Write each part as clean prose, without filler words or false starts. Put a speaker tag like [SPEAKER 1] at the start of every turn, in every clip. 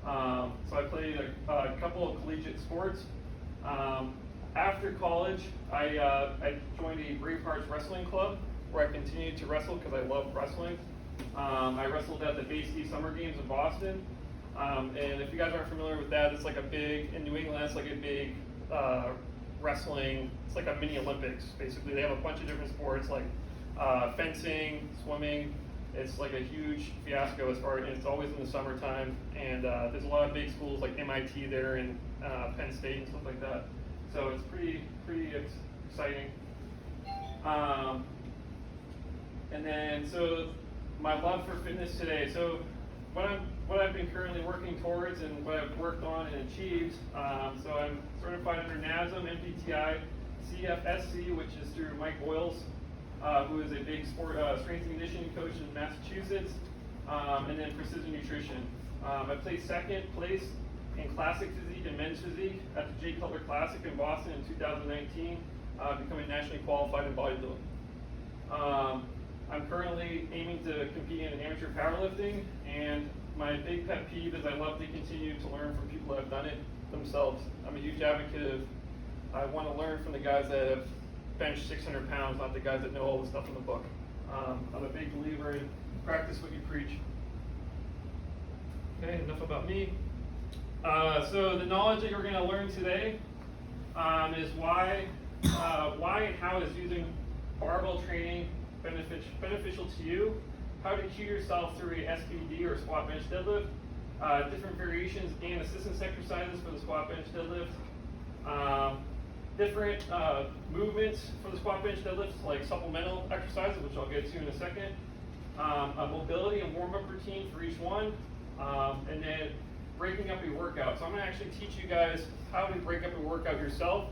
[SPEAKER 1] So I played a couple of collegiate sports. After college, I joined a Bravehearts wrestling club where I continued to wrestle because I love wrestling. I wrestled at the Bay State Summer Games in Boston. And if you guys aren't familiar with that, it's like a big, in New England, it's like a big wrestling, it's like a mini Olympics, basically. They have a bunch of different sports like fencing, swimming. It's like a huge fiasco as far, and it's always in the summertime. And there's a lot of big schools like MIT there and Penn State and stuff like that. So it's pretty exciting. And then, so my love for fitness today. So what I've been currently working towards and what I've worked on and achieved. So I'm certified under NASM, MPTI, CFSC, which is through Mike Boyles, who is a big strength and conditioning coach in Massachusetts, and then precision nutrition. I placed second place in classic physique and men's physique at the Jay Cutler Classic in Boston in 2019, becoming nationally qualified in bodybuilding. I'm currently aiming to compete in amateur powerlifting, and my big pet peeve is I love to continue to learn from people that have done it themselves. I'm a huge advocate of, I want to learn from the guys that have benched 600 pounds, not the guys that know all the stuff in the book. I'm a big believer in practice what you preach. Okay, enough about me. So the knowledge that you're going to learn today is why and how is using barbell training beneficial to you, how to cue yourself through a SBD or squat bench deadlift, different variations and assistance exercises for the squat bench deadlift, different movements for the squat bench deadlifts like supplemental exercises, which I'll get to in a second, a mobility and warm-up routine for each one, and then breaking up a workout. So I'm going to actually teach you guys how to break up a workout yourself,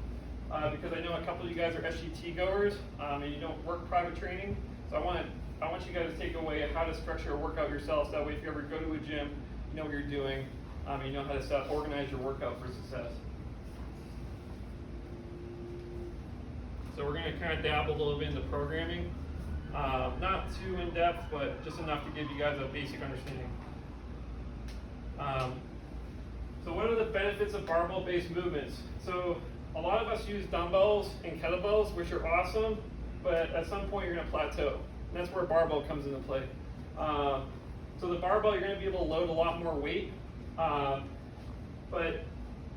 [SPEAKER 1] because I know a couple of you guys are SGT goers and you don't work private training. So I want you guys to take away how to structure a workout yourself. So that way, if you ever go to a gym, you know what you're doing, and you know how to organize your workout for success. So we're going to kind of dabble a little bit into programming, not too in depth, but just enough to give you guys a basic understanding. So what are the benefits of barbell-based movements? So a lot of us use dumbbells and kettlebells, which are awesome, but at some point you're going to plateau. And that's where barbell comes into play. So the barbell, you're going to be able to load a lot more weight. But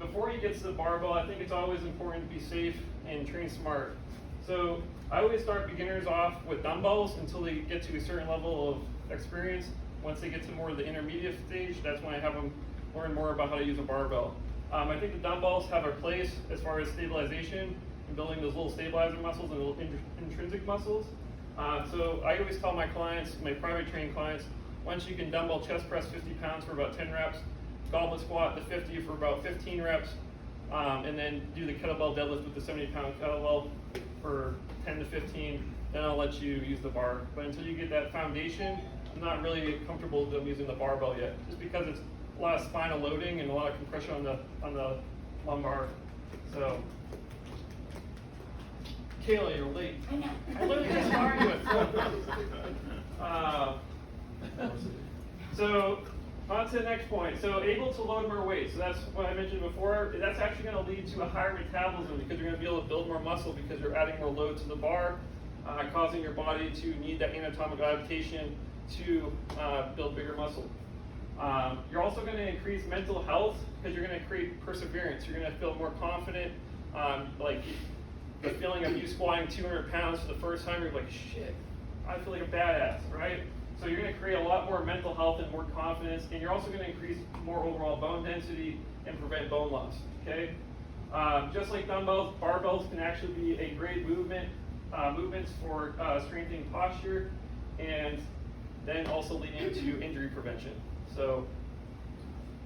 [SPEAKER 1] before you get to the barbell, I think it's always important to be safe and train smart. So I always start beginners off with dumbbells until they get to a certain level of experience. Once they get to more of the intermediate stage, that's when I have them learn more about how to use a barbell. I think the dumbbells have a place as far as stabilization and building those little stabilizer muscles and little intrinsic muscles. So I always tell my clients, my private trained clients, once you can dumbbell chest press 50 pounds for about 10 reps, goblet squat the 50 for about 15 reps, and then do the kettlebell deadlift with the 70-pound kettlebell for 10 to 15, then I'll let you use the bar. But until you get that foundation, I'm not really comfortable with them using the barbell yet, just because it's a lot of spinal loading and a lot of compression on the lumbar. So, Kayla, you're late.
[SPEAKER 2] I know.
[SPEAKER 1] I literally just started you at So, on to the next point. So, able to load more weight. So that's what I mentioned before. That's actually going to lead to a higher metabolism because you're going to be able to build more muscle because you're adding more load to the bar, causing your body to need that anatomical adaptation to build bigger muscle. You're also going to increase mental health because you're going to create perseverance. You're going to feel more confident. Like the feeling of you squatting 200 pounds for the first time, you're like, shit, I feel like a badass, right? So you're going to create a lot more mental health and more confidence, and you're also going to increase more overall bone density and prevent bone loss, okay? Just like dumbbells, barbells can actually be a great movements for strengthening posture and then also leading to injury prevention. So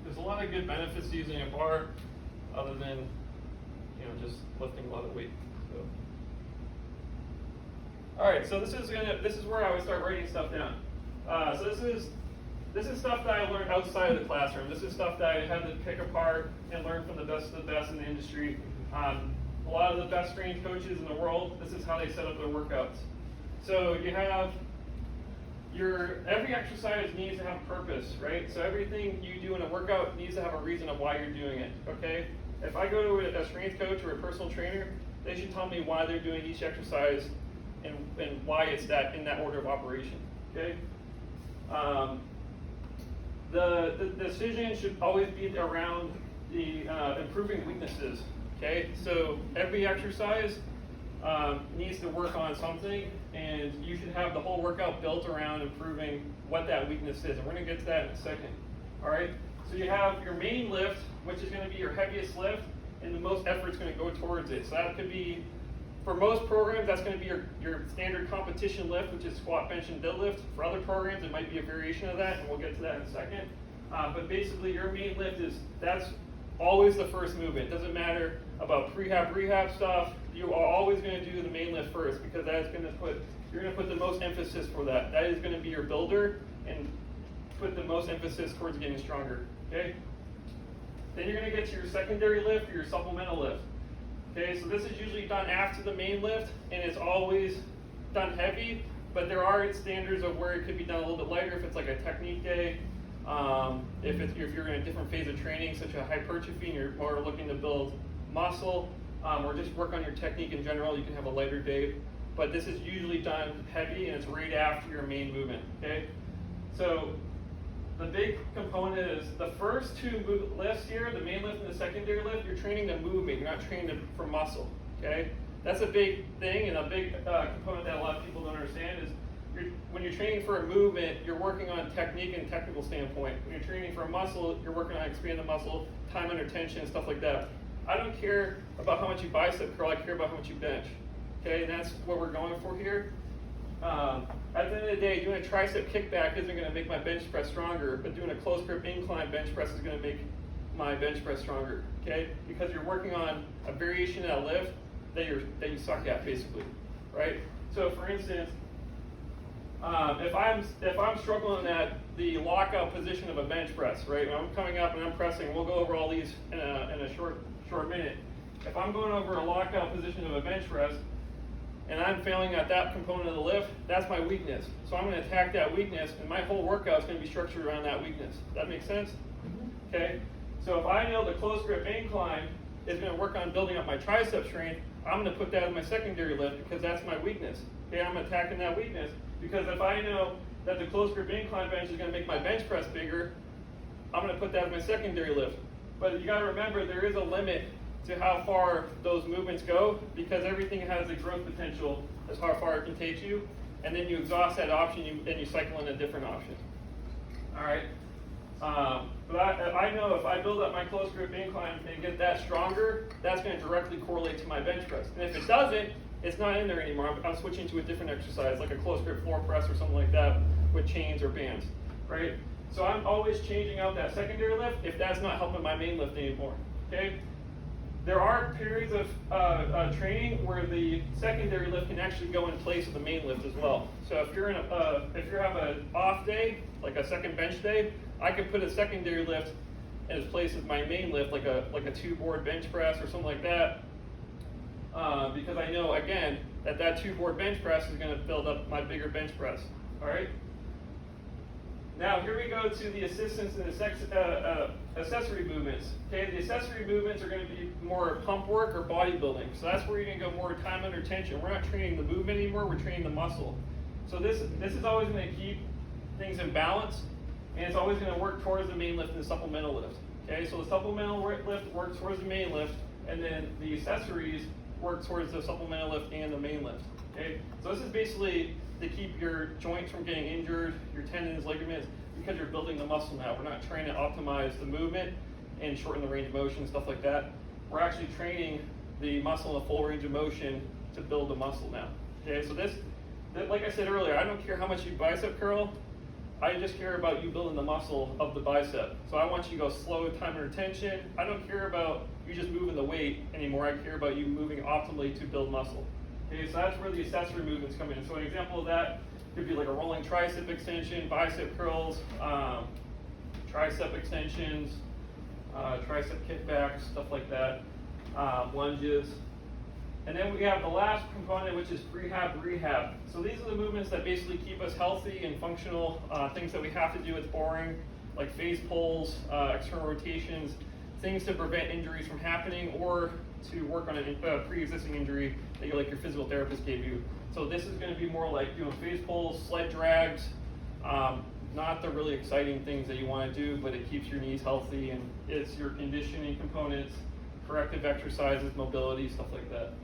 [SPEAKER 1] there's a lot of good benefits to using a bar other than just lifting a lot of weight. So. All right, so this is where I would start writing stuff down. So this is stuff that I learned outside of the classroom. This is stuff that I had to pick apart and learn from the best of the best in the industry. A lot of the best trained coaches in the world, this is how they set up their workouts. So you have every exercise needs to have a purpose, right? So everything you do in a workout needs to have a reason of why you're doing it, okay? If I go to a strength coach or a personal trainer, they should tell me why they're doing each exercise and why it's in that order of operation, okay? The decision should always be around the improving weaknesses, okay? So every exercise needs to work on something, and you should have the whole workout built around improving what that weakness is, and we're going to get to that in a second, all right? So you have your main lift, which is going to be your heaviest lift, and the most effort's going to go towards it. So that could be, for most programs, that's going to be your standard competition lift, which is squat, bench, and deadlift. For other programs, it might be a variation of that, and we'll get to that in a second. But basically, your main lift that's always the first movement. It doesn't matter about rehab stuff. You are always going to do the main lift first, because you're going to put the most emphasis for that. That is going to be your builder and put the most emphasis towards getting stronger, okay? Then you're going to get to your secondary lift or your supplemental lift. Okay, so this is usually done after the main lift, and it's always done heavy, but there are standards of where it could be done a little bit lighter if it's like a technique day. If you're in a different phase of training, such as hypertrophy, and you're more looking to build muscle, or just work on your technique in general, you can have a lighter day. But this is usually done heavy, and it's right after your main movement, okay? So the big component is the first two lifts here, the main lift and the secondary lift, you're training the movement, you're not training for muscle, okay? That's a big thing, and a big component that a lot of people don't understand is when you're training for a movement, you're working on technique and technical standpoint. When you're training for a muscle, you're working on expanding the muscle, time under tension, stuff like that. I don't care about how much you bicep curl, I care about how much you bench, okay? And that's what we're going for here. At the end of the day, doing a tricep kickback isn't going to make my bench press stronger, but doing a close grip incline bench press is going to make my bench press stronger, okay? Because you're working on a variation of that lift that you suck at, basically, right? So, for instance, if I'm struggling at the lockout position of a bench press, right? When I'm coming up and I'm pressing, we'll go over all these in a short minute. If I'm going over a lockout position of a bench press, and I'm failing at that component of the lift, that's my weakness. So I'm going to attack that weakness, and my whole workout is going to be structured around that weakness. Does that make sense? Mm-hmm. Okay? So if I know the close grip incline is going to work on building up my tricep strength, I'm going to put that as my secondary lift because that's my weakness. Okay, I'm attacking that weakness because if I know that the close grip incline bench is going to make my bench press bigger, I'm going to put that as my secondary lift. But you got to remember there is a limit to how far those movements go because everything has a growth potential as how far it can take you, and then you exhaust that option and you cycle in a different option. All right. But I know if I build up my close grip incline and get that stronger, that's going to directly correlate to my bench press. And if it doesn't, it's not in there anymore. I'm switching to a different exercise, like a close grip floor press or something like that with chains or bands, right? So I'm always changing out that secondary lift if that's not helping my main lift anymore, okay? There are periods of training where the secondary lift can actually go in place of the main lift as well. So if you have an off day, like a second bench day, I could put a secondary lift in its place as my main lift, like a 2-board bench press or something like that, because I know again that 2-board bench press is going to build up my bigger bench press. All right. Now here we go to the assistance and the accessory movements. Okay, the accessory movements are going to be more pump work or bodybuilding. So that's where you're going to go more time under tension. We're not training the movement anymore, we're training the muscle. So this is always going to keep things in balance, and it's always going to work towards the main lift and the supplemental lift. Okay, so the supplemental lift works towards the main lift, and then the accessories work towards the supplemental lift and the main lift. Okay, so this is basically to keep your joints from getting injured, your tendons, ligaments, because you're building the muscle now. We're not trying to optimize the movement and shorten the range of motion, stuff like that. We're actually training the muscle in a full range of motion to build the muscle now. Okay, so this, like I said earlier, I don't care how much you bicep curl, I just care about you building the muscle of the bicep. So I want you to go slow, time under tension. I don't care about you just moving the weight anymore. I care about you moving optimally to build muscle. Okay, so that's where the accessory movements come in. So an example of that could be like a rolling tricep extension, bicep curls, tricep extensions, tricep kickbacks, stuff like that, lunges. And then we have the last component, which is prehab rehab. So these are the movements that basically keep us healthy and functional, things that we have to do, it's boring, like face pulls, external rotations, things to prevent injuries from happening or to work on a pre-existing injury that your physical therapist gave you. So this is going to be more like doing face pulls, sled drags, not the really exciting things that you want to do, but it keeps your knees healthy and it's your conditioning components, corrective exercises, mobility, stuff like that.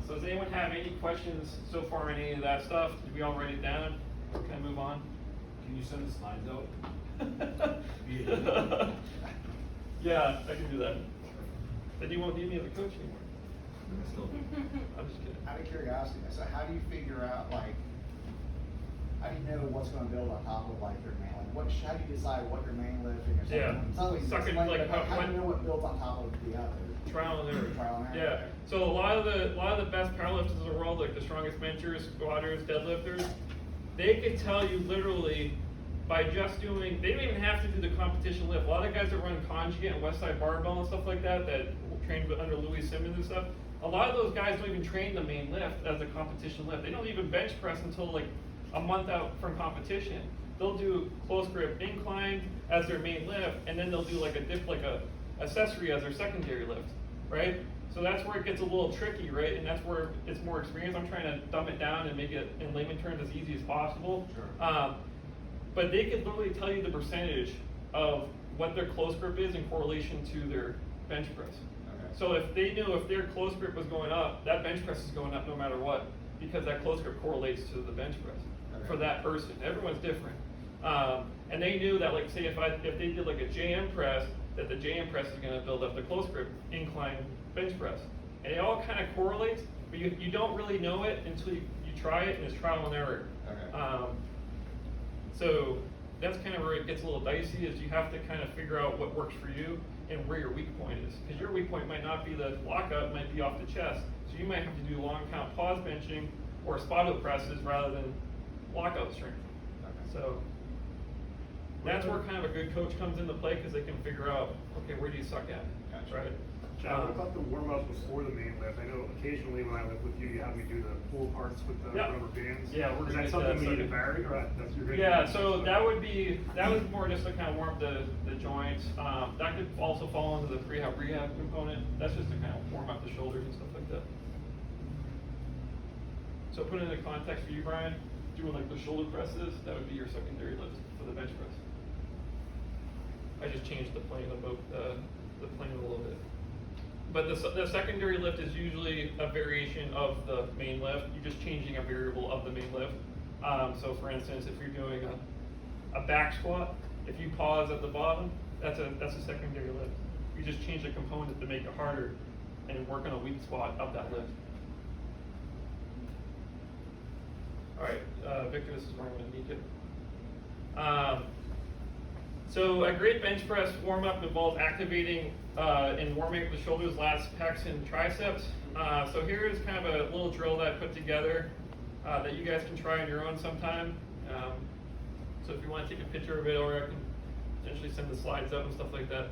[SPEAKER 1] So does anyone have any questions so far on any of that stuff? Did we all write it down? Or can I move on?
[SPEAKER 2] Can you send the slides out?
[SPEAKER 1] Yeah, I can do that. Then you won't need me as a coach anymore. I'm just kidding.
[SPEAKER 3] Out of curiosity, so how do you figure out, like, how do you know what's going to build on top of, like, your main, how do you decide what your main lift and your second one? It's always
[SPEAKER 1] Sucking,
[SPEAKER 3] explained,
[SPEAKER 1] like,
[SPEAKER 3] but how do you know what builds on top of the other?
[SPEAKER 1] Trial and error.
[SPEAKER 3] Trial and
[SPEAKER 1] Yeah.
[SPEAKER 3] error.
[SPEAKER 1] So a lot of the best powerlifters in the world, like the strongest benchers, squatters, deadlifters, they could tell you literally by just doing. They don't even have to do the competition lift. A lot of guys that run conjugate and Westside Barbell and stuff like that trained under Louis Simmons and stuff. A lot of those guys don't even train the main lift as a competition lift. They don't even bench press until like a month out from competition. They'll do close grip incline as their main lift, and then they'll do like a dip, like a accessory as their secondary lift, right? So that's where it gets a little tricky, right? And that's where it's more experience. I'm trying to dumb it down and make it in layman terms as easy as possible.
[SPEAKER 3] Sure.
[SPEAKER 1] But they could literally tell you the percentage of what their close grip is in correlation to their bench press.
[SPEAKER 3] Okay.
[SPEAKER 1] So if they knew if their close grip was going up, that bench press is going up no matter what, because that close grip correlates to the bench press for that person. Everyone's different. And they knew that, like, say if they did like a JM press, that the JM press is going to build up the close grip incline bench press. And it all kind of correlates, but you don't really know it until you try it, and it's trial and error.
[SPEAKER 3] Okay.
[SPEAKER 1] So that's kind of where it gets a little dicey, is you have to kind of figure out what works for you and where your weak point is. Because your weak point might not be the lockout, it might be off the chest. So you might have to do long count pause benching or spot presses rather than lockout strength.
[SPEAKER 3] Okay.
[SPEAKER 1] So that's where kind of a good coach comes into play, because they can figure out, okay, where do you suck at,
[SPEAKER 3] Gotcha.
[SPEAKER 1] right?
[SPEAKER 4] What about the warm-up before the main lift? I know occasionally when I lift with you, you have me do the pull parts with the
[SPEAKER 1] Yeah.
[SPEAKER 4] rubber bands.
[SPEAKER 1] Yeah, we're
[SPEAKER 4] Is
[SPEAKER 1] gonna
[SPEAKER 4] that
[SPEAKER 1] do that
[SPEAKER 4] something we need to
[SPEAKER 1] second.
[SPEAKER 4] vary, or that's your good?
[SPEAKER 1] Yeah, so that was more just to kind of warm up the joints. That could also fall into the prehab rehab component. That's just to kind of warm up the shoulders and stuff like that. So put it into context for you, Brian, doing like the shoulder presses, that would be your secondary lift for the bench press. I just changed the plane about the plane a little bit. But the secondary lift is usually a variation of the main lift. You're just changing a variable of the main lift. So for instance, if you're doing a back squat, if you pause at the bottom, that's a secondary lift. You just change the component to make it harder and work on a weak spot of that lift. All right, Victor, this is where I'm going to need you. So a great bench press warm-up involves activating and warming up the shoulders, lats, pecs, and triceps. So here is kind of a little drill that I put together that you guys can try on your own sometime. So if you want to take a picture of it, or I can potentially send the slides up and stuff like that.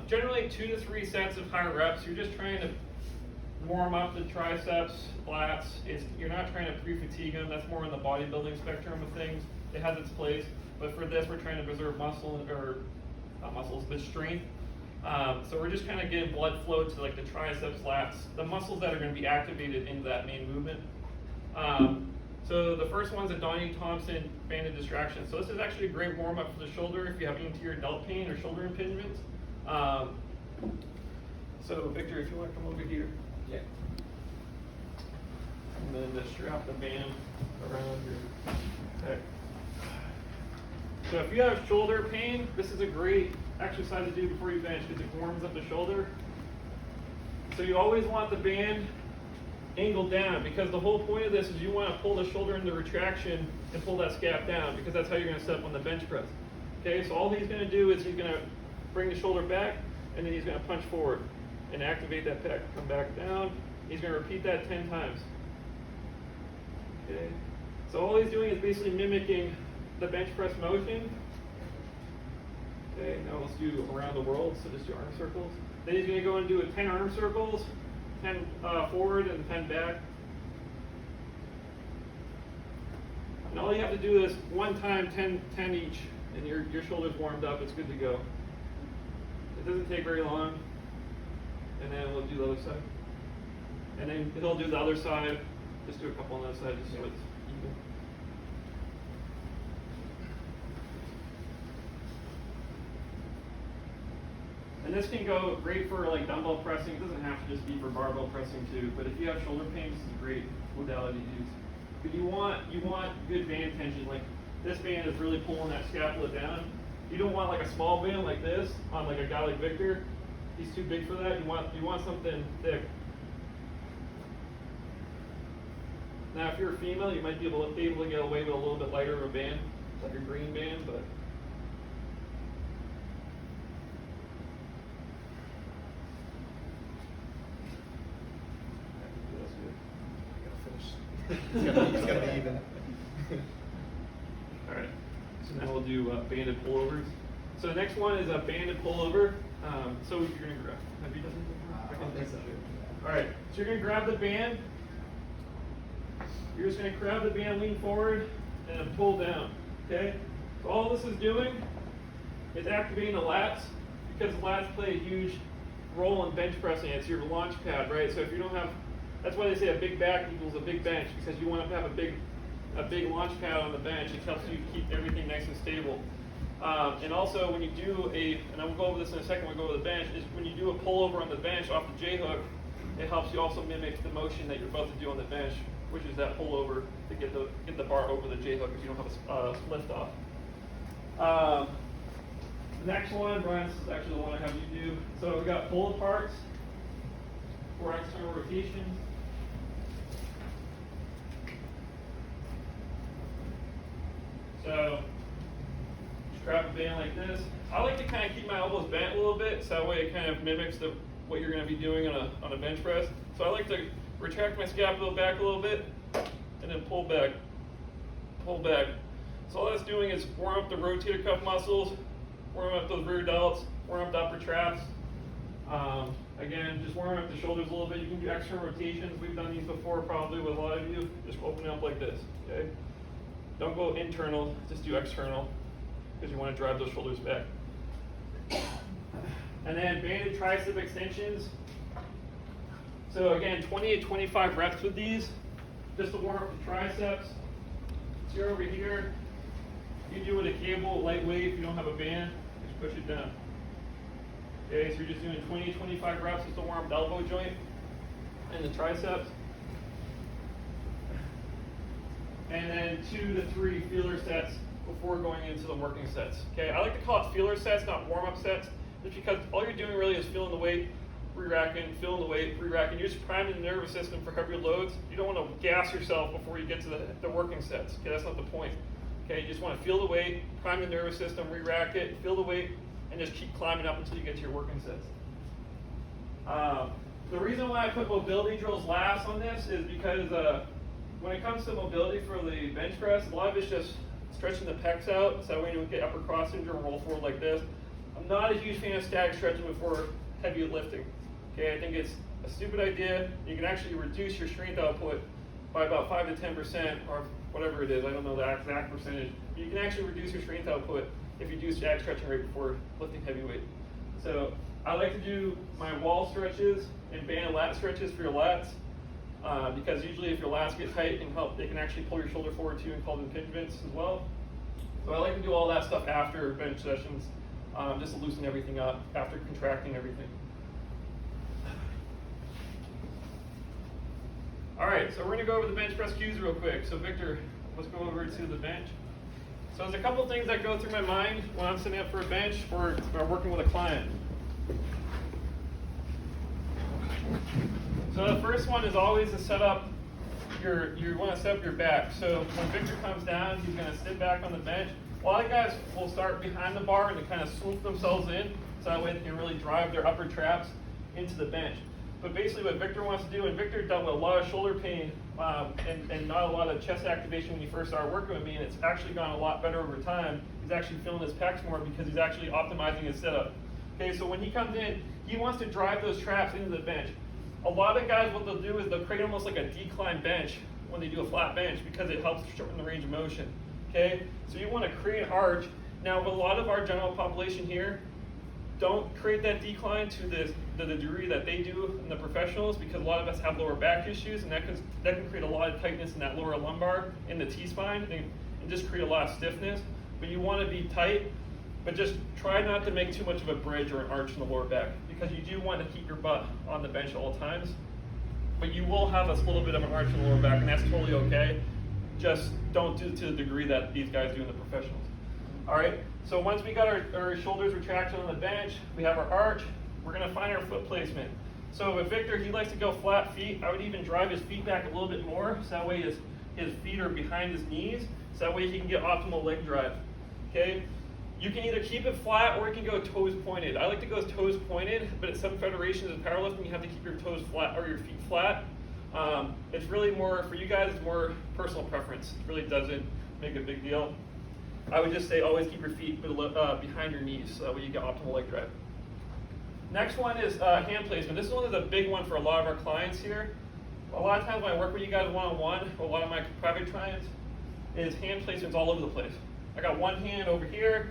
[SPEAKER 1] Generally 2 to 3 sets of high reps. You're just trying to warm up the triceps, lats. You're not trying to pre-fatigue them. That's more in the bodybuilding spectrum of things. It has its place. But for this, we're trying to preserve muscle, or not muscles, but strength. So we're just kind of getting blood flow to like the triceps, lats, the muscles that are going to be activated into that main movement. So the first one's a Donnie Thompson banded distraction. So this is actually a great warm up for the shoulder if you have anterior delt pain or shoulder impingements. So Victor, if you want to come over here.
[SPEAKER 3] Yeah.
[SPEAKER 1] And then just strap the band around your neck. So if you have shoulder pain, this is a great exercise to do before you bench, because it warms up the shoulder. So you always want the band angled down, because the whole point of this is you want to pull the shoulder into retraction and pull that scap down, because that's how you're going to set up on the bench press. Okay, so all he's going to do is he's going to bring the shoulder back, and then he's going to punch forward and activate that pec. Come back down. He's going to repeat that 10 times. Okay, so all he's doing is basically mimicking the bench press motion. Okay, now let's do around the world, so just do arm circles. Then he's going to go and do 10 arm circles, pen forward and the pen back. And all you have to do is one time 10 each, and your shoulder's warmed up, it's good to go. It doesn't take very long. And then we'll do the other side. And then he'll do the other side. Just do a couple on that side just so it's even. And this can go great for like dumbbell pressing. It doesn't have to just be for barbell pressing too. But if you have shoulder pain, this is a great modality to use. But you want good band tension. Like this band is really pulling that scapula down. You don't want like a small band like this on like a guy like Victor. He's too big for that. You want something thick. Now, if you're a female, you might be able to get away with a little bit lighter of a band, like a green band, but.
[SPEAKER 3] It's gotta be even.
[SPEAKER 1] All right, so now we'll do banded pullovers. So the next one is a banded pullover. So you're gonna grab. Have you done it before?
[SPEAKER 3] I think so.
[SPEAKER 1] All right, so you're gonna grab the band. You're just gonna grab the band, lean forward, and then pull down. Okay. So all this is doing is activating the lats, because the lats play a huge role in bench pressing. It's your launch pad, right? So if you don't have, that's why they say a big back equals a big bench, because you want to have a big launch pad on the bench. It helps you keep everything nice and stable. And also when you do and I will go over this in a second when we go over the bench, is when you do a pullover on the bench off the J-hook, it helps you also mimic the motion that you're about to do on the bench, which is that pullover to get the bar over the J-hook if you don't have a lift off. The next one, Brian, this is actually the one I have you do. So we got pull aparts for external rotations. So just grab a band like this. I like to kind of keep my elbows bent a little bit, so that way it kind of mimics what you're going to be doing on a bench press. So I like to retract my scapula back a little bit, and then pull back. So all that's doing is warm up the rotator cuff muscles, warm up those rear delts, warm up the upper traps. Again, just warm up the shoulders a little bit. You can do external rotations. We've done these before probably with a lot of you. Just open it up like this, okay? Don't go internal, just do external, because you want to drive those shoulders back. And then banded tricep extensions. So again, 20 to 25 reps with these, just to warm up the triceps. So you're over here, you do with a cable, lightweight. If you don't have a band, just push it down. Okay, so you're just doing 20 to 25 reps just to warm up the elbow joint and the triceps. And then 2 to 3 feeler sets before going into the working sets. Okay, I like to call it feeler sets, not warm-up sets, just because all you're doing really is feeling the weight, re-racking, feeling the weight, re-racking. You're just priming the nervous system for heavier loads. You don't want to gas yourself before you get to the working sets. Okay, that's not the point. Okay, you just want to feel the weight, prime the nervous system, re-rack it, feel the weight, and just keep climbing up until you get to your working sets. The reason why I put mobility drills last on this is because when it comes to mobility for the bench press, a lot of it's just stretching the pecs out, so that way you don't get upper cross syndrome, roll forward like this. I'm not a huge fan of static stretching before heavy lifting. Okay, I think it's a stupid idea. You can actually reduce your strength output by about 5 to 10%, or whatever it is. I don't know the exact percentage. You can actually reduce your strength output if you do static stretching right before lifting heavy weight. So I like to do my wall stretches and band lat stretches for your lats. Because usually if your lats get tight, it can actually pull your shoulder forward too and cause impingements as well. So I like to do all that stuff after bench sessions, just to loosen everything up after contracting everything. All right, so we're gonna go over the bench press cues real quick. So Victor, let's go over to the bench. So there's a couple of things that go through my mind when I'm sitting up for a bench or working with a client. So the first one is always to set up you want to set up your back. So when Victor comes down, he's going to sit back on the bench. A lot of guys will start behind the bar and they kind of swoop themselves in, so that way they can really drive their upper traps into the bench. But basically what Victor wants to do, and Victor dealt with a lot of shoulder pain and not a lot of chest activation when he first started working with me, and it's actually gone a lot better over time. He's actually feeling his pecs more because he's actually optimizing his setup. Okay, so when he comes in, he wants to drive those traps into the bench. a lot of guys, what they'll do is they'll create almost like a decline bench when they do a flat bench because it helps shorten the range of motion. Okay, so you want to create an arch. Now, with a lot of our general population here, don't create that decline to the degree that they do in the professionals, because a lot of us have lower back issues, and that can create a lot of tightness in that lower lumbar in the T-spine and just create a lot of stiffness. But you want to be tight, but just try not to make too much of a bridge or an arch in the lower back, because you do want to keep your butt on the bench at all times. But you will have a little bit of an arch in the lower back, and that's totally okay. Just don't do it to the degree that these guys do in the professionals. All right, so once we got our shoulders retracted on the bench, we have our arch, we're gonna find our foot placement. So with Victor, he likes to go flat feet. I would even drive his feet back a little bit more, so that way his feet are behind his knees, so that way he can get optimal leg drive, okay? You can either keep it flat or you can go toes pointed. I like to go toes pointed, but at some federations of powerlifting, you have to keep your toes flat or your feet flat. It's really more, for you guys, it's more personal preference. It really doesn't make a big deal. I would just say always keep your feet behind your knees, so that way you get optimal leg drive. Next one is hand placement. This one is a big one for a lot of our clients here. A lot of times when I work with you guys one-on-one, or a lot of my private clients, is hand placements all over the place. I got one hand over here,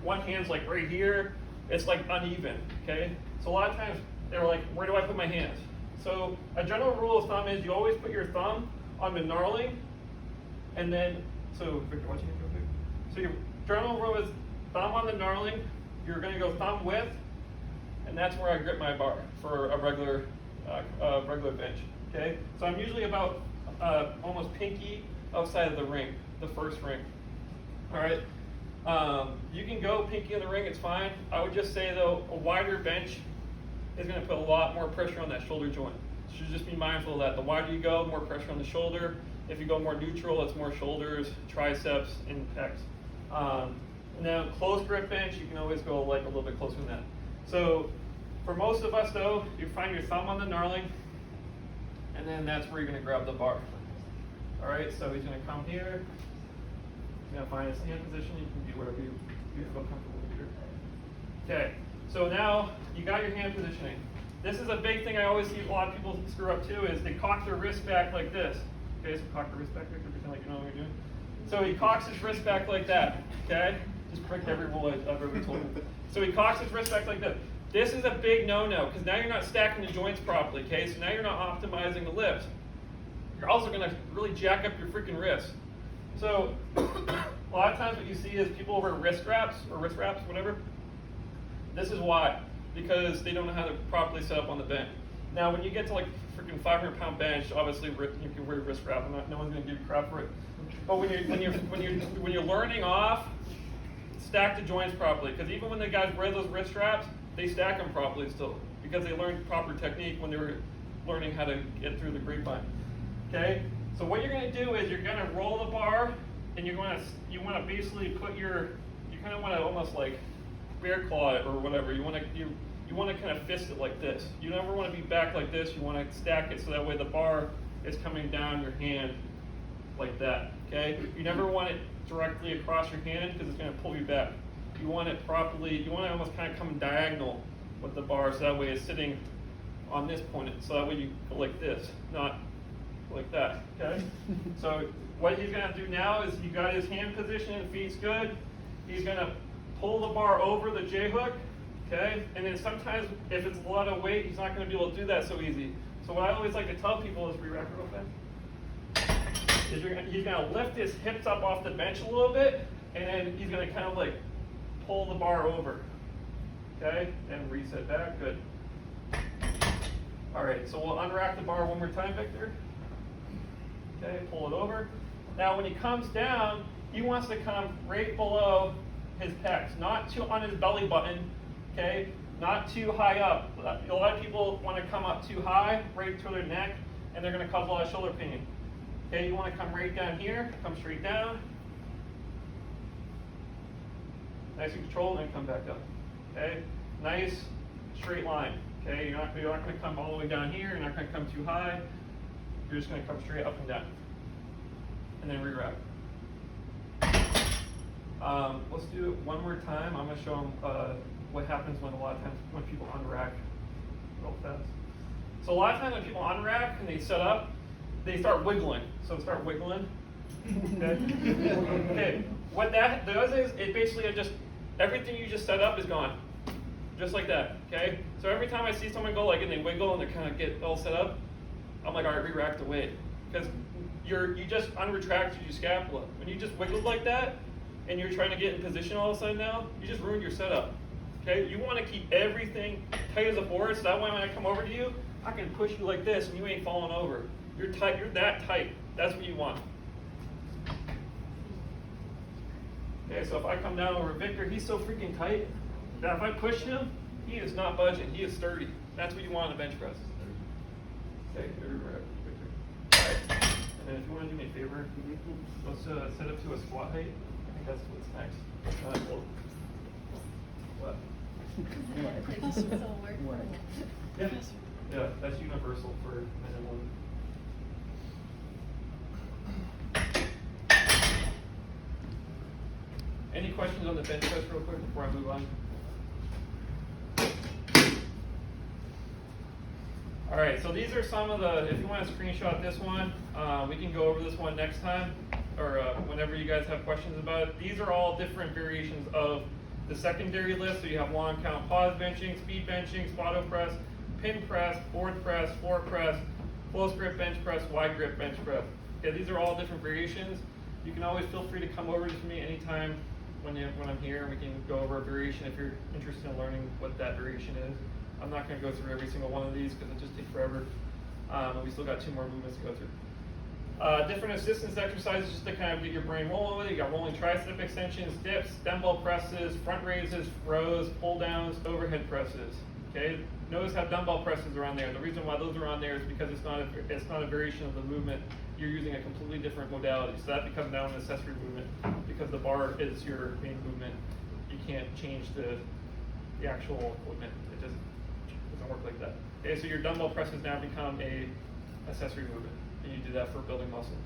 [SPEAKER 1] one hand's like right here. It's like uneven, okay? So a lot of times they're like, where do I put my hands? So a general rule of thumb is you always put your thumb on the knurling, and then, so Victor, what's your hand real quick? So your general rule is thumb on the knurling, you're gonna go thumb width, and that's where I grip my bar for a regular bench, okay? So I'm usually about almost pinky outside of the ring, the first ring, all right? You can go pinky in the ring, it's fine. I would just say though, a wider bench is gonna put a lot more pressure on that shoulder joint. So just be mindful of that. The wider you go, more pressure on the shoulder. If you go more neutral, it's more shoulders, triceps, and pecs. Now, close grip bench, you can always go like a little bit closer than that. So for most of us though, you find your thumb on the knurling, and then that's where you're gonna grab the bar. All right, so he's gonna come here. He's gonna find his hand position. You can do whatever you feel comfortable with here. Okay, so now you got your hand positioning. This is a big thing I always see a lot of people screw up too, is they cock their wrist back like this. Okay, so cock the wrist back, pretend like you know what you're doing. So he cocks his wrist back like that, okay? Just break every rule I've ever told him. So he cocks his wrist back like that. This is a big no-no, because now you're not stacking the joints properly, okay? So now you're not optimizing the lifts. You're also gonna really jack up your freaking wrist. So a lot of times what you see is people wear wrist wraps, whatever. This is why, because they don't know how to properly set up on the bench. Now when you get to like freaking 500-pound bench, obviously you can wear a wrist wrap. No one's gonna give you crap for it. But when you're learning off, stack the joints properly. Because even when the guys wear those wrist wraps, they stack them properly still, because they learned proper technique when they were learning how to get through the grapevine. Okay. So what you're going to do is you're going to roll the bar, and you want to basically put you kind of want to almost like bear claw it or whatever. You want to kind of fist it like this. You never want to be back like this. You want to stack it so that way the bar is coming down your hand like that. Okay. You never want it directly across your hand, because it's going to pull you back. You want it properly. You want to almost kind of come diagonal with the bar, so that way it's sitting on this point. So that way you go like this, not like that, okay? So what he's gonna do now is you got his hand position and feet's good. He's gonna pull the bar over the J hook, okay? And then sometimes if it's a lot of weight, he's not gonna be able to do that so easy. So what I always like to tell people is, re-rack real fast, is he's gonna lift his hips up off the bench a little bit, and then he's gonna kind of like pull the bar over, okay? And reset back, good. All right, so we'll unrack the bar one more time, Victor. Okay, pull it over. Now when he comes down, he wants to come right below his pecs, not too on his belly button, okay? Not too high up. A lot of people want to come up too high, right to their neck, and they're going to cause a lot of shoulder pain. Okay, you want to come right down here, come straight down. Nice and controlled, and come back up. Okay, nice straight line. Okay, you're not going to come all the way down here. You're not going to come too high. You're just going to come straight up and down, and then re-wrap. Let's do it one more time. I'm going to show them what happens when a lot of times when people unrack real fast. So a lot of times when people unrack and they set up, they start wiggling. So start wiggling. Okay. Okay. What that does is it basically just everything you just set up is gone, just like that. Okay. So every time I see someone go like and they wiggle and they kind of get all set up, I'm like, all right, re-rack the weight, because you just unretracted your scapula. When you just wiggled like that and you're trying to get in position all of a sudden now, you just ruined your setup. Okay. You want to keep everything tight as a board, so that way when I come over to you, I can push you like this and you ain't falling over. You're tight. You're that tight. That's what you want. Okay, so if I come down over Victor, he's so freaking tight that if I push him, he is not budging. He is sturdy. That's what you want on a bench press. Okay, Victor. All right. And then if you want to do me a favor, let's set up to a squat height. I think that's what's next. What? Yeah. Yeah, that's universal for men and women. Any questions on the bench press real quick before I move on? All right, so these are some of the, if you want to screenshot this one, we can go over this one next time, or whenever you guys have questions about it. These are all different variations of the secondary list. So you have long count pause benching, speed benching, squat press, pin press, board press, floor press, close grip bench press, wide grip bench press. Okay, these are all different variations. You can always feel free to come over to me anytime when I'm here, and we can go over a variation if you're interested in learning what that variation is. I'm not going to go through every single one of these because it just takes forever. And we still got 2 more movements to go through. Different assistance exercises just to kind of get your brain rolling with it. You got rolling tricep extensions, dips, dumbbell presses, front raises, rows, pull downs, overhead presses. Okay. Notice how dumbbell presses are on there. The reason why those are on there is because it's not a variation of the movement. You're using a completely different modality, so that becomes now an accessory movement because the bar is your main movement. You can't change the actual equipment. It doesn't work like that. Okay, so your dumbbell presses now become a accessory movement, and you do that for building muscle.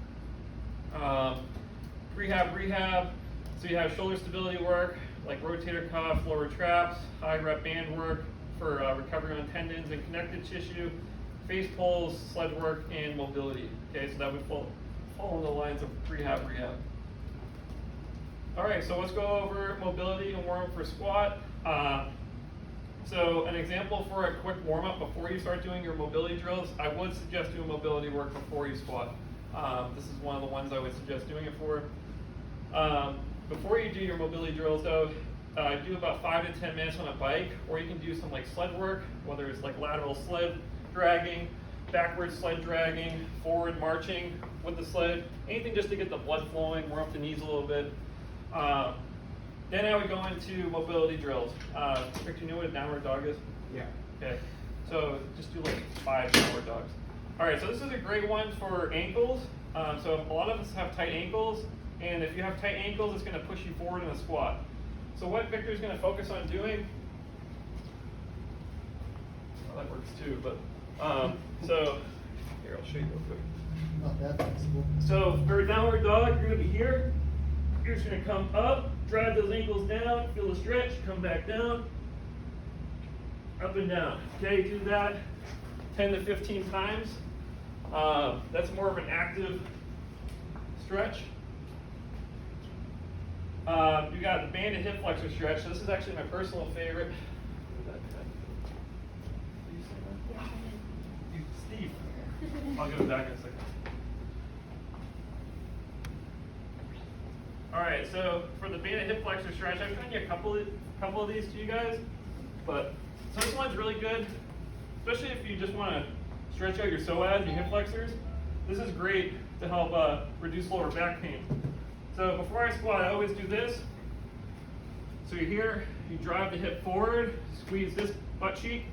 [SPEAKER 1] Rehab. So you have shoulder stability work, like rotator cuff, lower traps, high rep band work for recovery on tendons and connective tissue, face pulls, sled work, and mobility. Okay, so that would fall along the lines of rehab. All right, so let's go over mobility and warm up for squat. So an example for a quick warm up before you start doing your mobility drills, I would suggest doing mobility work before you squat. This is one of the ones I would suggest doing it for. Before you do your mobility drills though, do about 5 to 10 minutes on a bike, or you can do some like sled work, whether it's like lateral sled dragging, backward sled dragging, forward marching with the sled, anything just to get the blood flowing, warm up the knees a little bit. Then I would go into mobility drills. Victor, you know what a downward dog is?
[SPEAKER 3] Yeah.
[SPEAKER 1] Okay, so just do like 5 downward dogs. All right, so this is a great one for ankles. So a lot of us have tight ankles, and if you have tight ankles, it's going to push you forward in a squat. So what Victor's going to focus on doing, well, that works too, but so here, I'll show you real quick.
[SPEAKER 3] Not that flexible.
[SPEAKER 1] So for a downward dog, you're going to be here. You're just going to come up, drive those ankles down, feel the stretch, come back down, up and down. Okay, do that 10 to 15 times. That's more of an active stretch. You got the banded hip flexor stretch. So this is actually my personal favorite. Steve. I'll go back in a second. All right, so for the banded hip flexor stretch, I've shown you a couple of these to you guys, but so this one's really good, especially if you just want to stretch out your psoas, your hip flexors. This is great to help reduce lower back pain. So before I squat, I always do this. So you're here, you drive the hip forward, squeeze this butt cheek,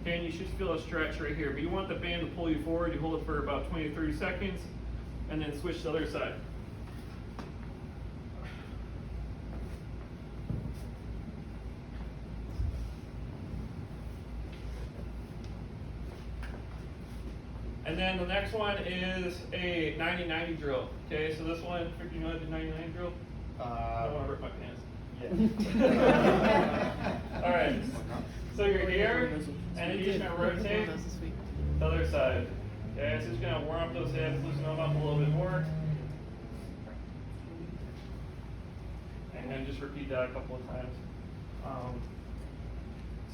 [SPEAKER 1] okay, and you should feel a stretch right here. But you want the band to pull you forward. You hold it for about 20 to 30 seconds, and then switch to the other side. And then the next one is a 90-90 drill. Okay, so this one, you know how to do 90-90 drill? I don't want to rip my pants. Yeah. All right. So you're here, and then you're just gonna rotate. The other side. Okay, so just gonna warm up those hips, loosen them up a little bit more. And then just repeat that a couple of times.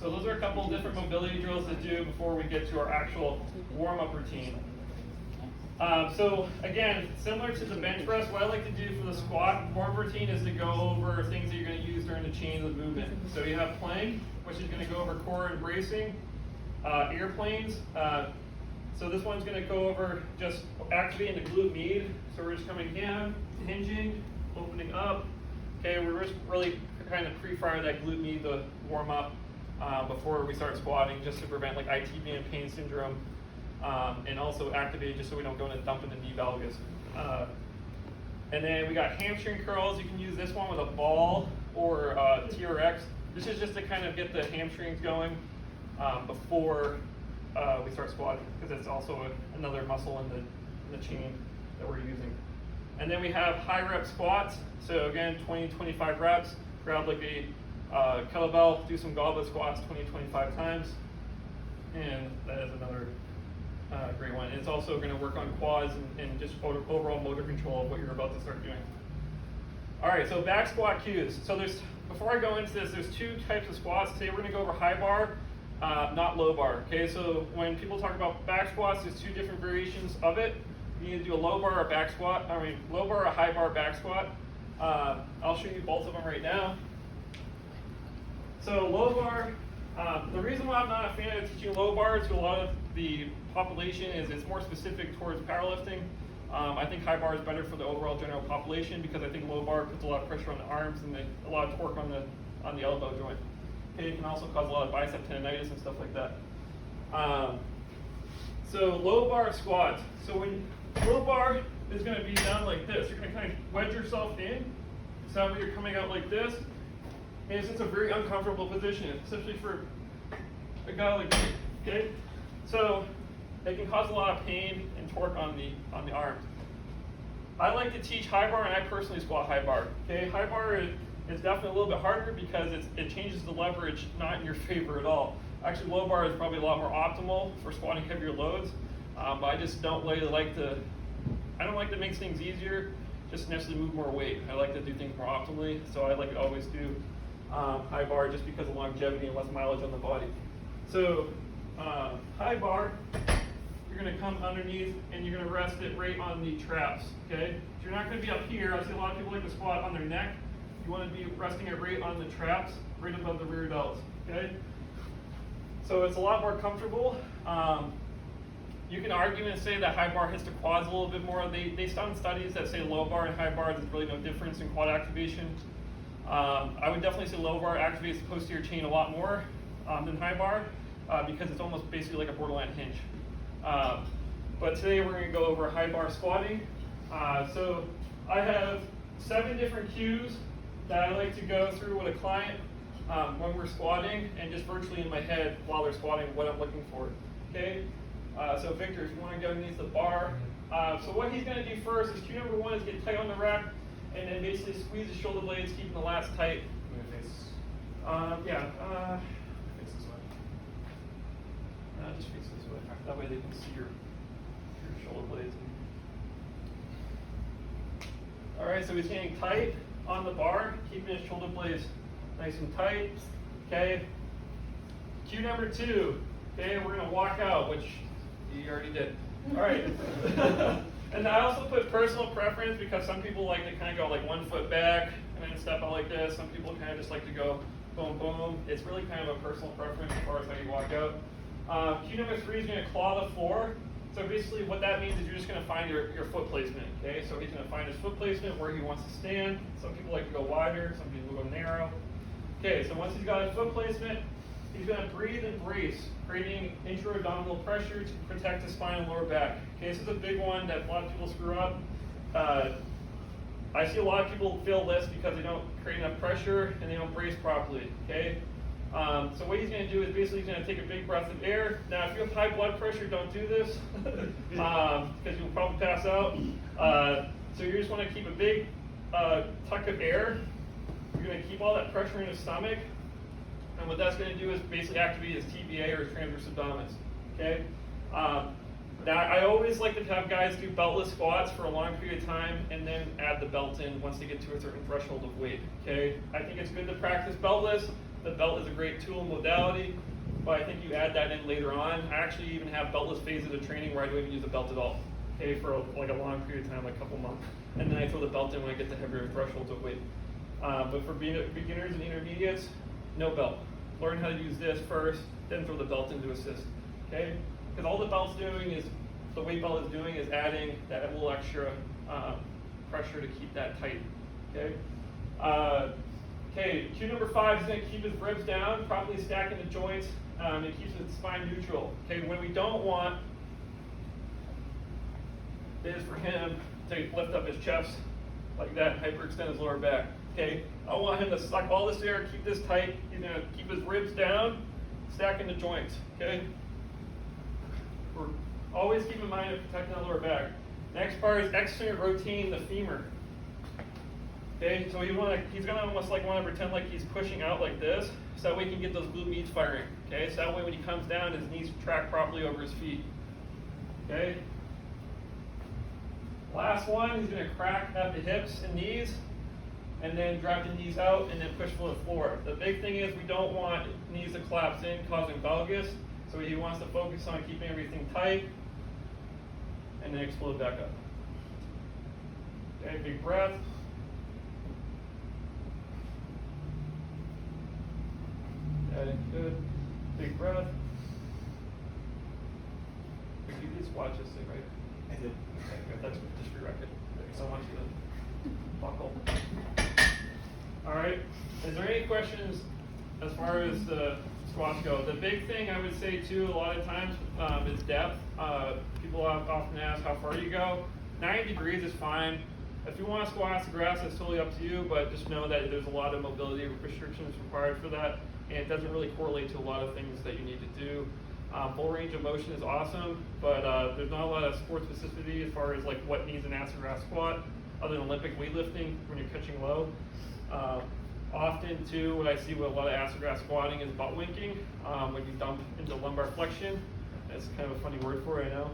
[SPEAKER 1] So those are a couple of different mobility drills to do before we get to our actual warm-up routine. So again, similar to the bench press, what I like to do for the squat warm routine is to go over things that you're going to use during the chain of movement. So you have plank, which is going to go over core and bracing, airplanes. So this one's going to go over just activating the glute med. So we're just coming down, hinging, opening up. Okay, we're just really kind of pre-fire that glute med to warm up before we start squatting, just to prevent like IT band pain syndrome. And also activate just so we don't go into dump in the knee valgus. And then we got hamstring curls. You can use this one with a ball or TRX. This is just to kind of get the hamstrings going before we start squatting, because it's also another muscle in the chain that we're using. And then we have high rep squats. So again, 20-25 reps. Grab like a kettlebell, do some goblet squats 20-25 times. And that is another great one. It's also going to work on quads and just overall motor control of what you're about to start doing. All right, so back squat cues. So before I go into this, there's two types of squats. Today we're going to go over high bar, not low bar. Okay, so when people talk about back squats, there's two different variations of it. You need to do a low bar or back squat. Low bar or high bar back squat. I'll show you both of them right now. So low bar. The reason why I'm not a fan of teaching low bar to a lot of the population is it's more specific towards powerlifting. I think high bar is better for the overall general population because I think low bar puts a lot of pressure on the arms and a lot of torque on the elbow joint. Okay, it can also cause a lot of bicep tendonitis and stuff like that. So low bar squat. So when low bar is going to be down like this, you're going to kind of wedge yourself in. So when you're coming out like this, and it's a very uncomfortable position, especially for a guy like me. Okay, so it can cause a lot of pain and torque on the arms. I like to teach high bar, and I personally squat high bar. Okay, high bar is definitely a little bit harder because it changes the leverage not in your favor at all. Actually, low bar is probably a lot more optimal for squatting heavier loads, but I just don't really like to. I don't like to make things easier, just necessarily move more weight. I like to do things more optimally, so I like to always do high bar just because of longevity and less mileage on the body. So high bar, you're going to come underneath and you're going to rest it right on the traps. Okay, so you're not going to be up here. I see a lot of people like to squat on their neck. You want to be resting it right on the traps, right above the rear delts. Okay, so it's a lot more comfortable. You can argue and say that high bar hits the quads a little bit more. They've done studies that say low bar and high bar, there's really no difference in quad activation. I would definitely say low bar activates the posterior chain a lot more than high bar because it's almost basically like a borderline hinge. But today we're going to go over high bar squatting. So I have 7 different cues that I like to go through with a client when we're squatting and just virtually in my head while they're squatting what I'm looking for. Okay. So Victor, if you want to go underneath the bar. So what he's going to do first is cue number 1 is get tight on the rack and then basically squeeze the shoulder blades, keeping the lats tight.
[SPEAKER 2] Face this way.
[SPEAKER 1] Just face this way. That way they can see your shoulder blades. All right, so he's getting tight on the bar, keeping his shoulder blades nice and tight. Okay. Cue number 2. Okay, we're gonna walk out, which you already did. All right. And I also put personal preference because some people like to kind of go like 1 foot back and then step out like this. Some people kind of just like to go boom, boom. It's really kind of a personal preference as far as how you walk out. Cue number 3 is going to claw the floor. So basically what that means is you're just going to find your foot placement. Okay, so he's going to find his foot placement where he wants to stand. Some people like to go wider, some people go narrow. Okay, so once he's got his foot placement, he's going to breathe and brace, creating intra-abdominal pressure to protect the spine and lower back. Okay, this is a big one that a lot of people screw up. I see a lot of people fail this because they don't create enough pressure and they don't brace properly. Okay, so what he's going to do is basically he's going to take a big breath of air. Now, if you have high blood pressure, don't do this because you'll probably pass out. So you just want to keep a big tuck of air. You're going to keep all that pressure in his stomach. And what that's going to do is basically activate his TBA or his transverse abdominis. Okay. Now, I always like to have guys do beltless squats for a long period of time and then add the belt in once they get to a certain threshold of weight, okay? I think it's good to practice beltless. The belt is a great tool and modality, but I think you add that in later on. I actually even have beltless phases of training where I don't even use the belt at all, okay, for like a long period of time, like a couple months. And then I throw the belt in when I get to heavier thresholds of weight. But for beginners and intermediates, no belt. Learn how to use this first, then throw the belt in to assist, okay? Because all the belt's doing is, the weight belt is doing is adding that little extra pressure to keep that tight, okay? Okay, cue number 5 is going to keep his ribs down, properly stacking the joints. It keeps his spine neutral. Okay, when we don't want is for him to lift up his chest like that and hyperextend his lower back. Okay, I want him to suck all this air, keep this tight. He's going to keep his ribs down, stacking the joints. Okay, always keep in mind of protecting the lower back. Next part is external rotating the femur. Okay, so he's gonna almost like want to pretend like he's pushing out like this, so that way he can get those glute medius firing. Okay, so that way when he comes down, his knees track properly over his feet. Okay. Last one, he's gonna crack at the hips and knees, and then drop the knees out, and then push for the floor. The big thing is we don't want knees to collapse in, causing valgus. So he wants to focus on keeping everything tight, and then explode back up. Okay, big breath. Okay, good. Big breath. You did squat this thing, right?
[SPEAKER 3] I did.
[SPEAKER 1] Okay, good. That's just re-rec it. So I want you to buckle. All right. Is there any questions as far as the squats go? The big thing I would say too, a lot of times, is depth. People often ask how far you go. 90 degrees is fine. If you want to squat to grass, that's totally up to you, but just know that there's a lot of mobility restrictions required for that, and it doesn't really correlate to a lot of things that you need to do. Full range of motion is awesome, but there's not a lot of sport specificity as far as like what needs an ass or grass squat, other than Olympic weightlifting when you're catching low. Often too, what I see with a lot of ass or grass squatting is butt winking, when you dump into lumbar flexion. That's kind of a funny word for it, I know.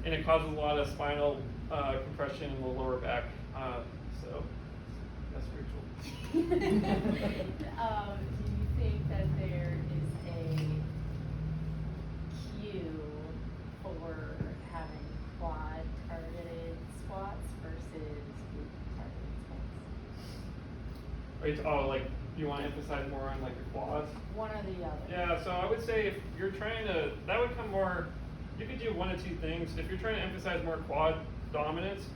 [SPEAKER 1] And it causes a lot of spinal compression in the lower back. So that's pretty cool.
[SPEAKER 5] Do you think that there is a cue for having quad targeted squats versus glute targeted squats?
[SPEAKER 1] Right, oh, like you want to emphasize more on like your quads?
[SPEAKER 5] One or the other.
[SPEAKER 1] Yeah, so I would say if you're trying to, that would come more, you could do one of two things. If you're trying to emphasize more quad dominance,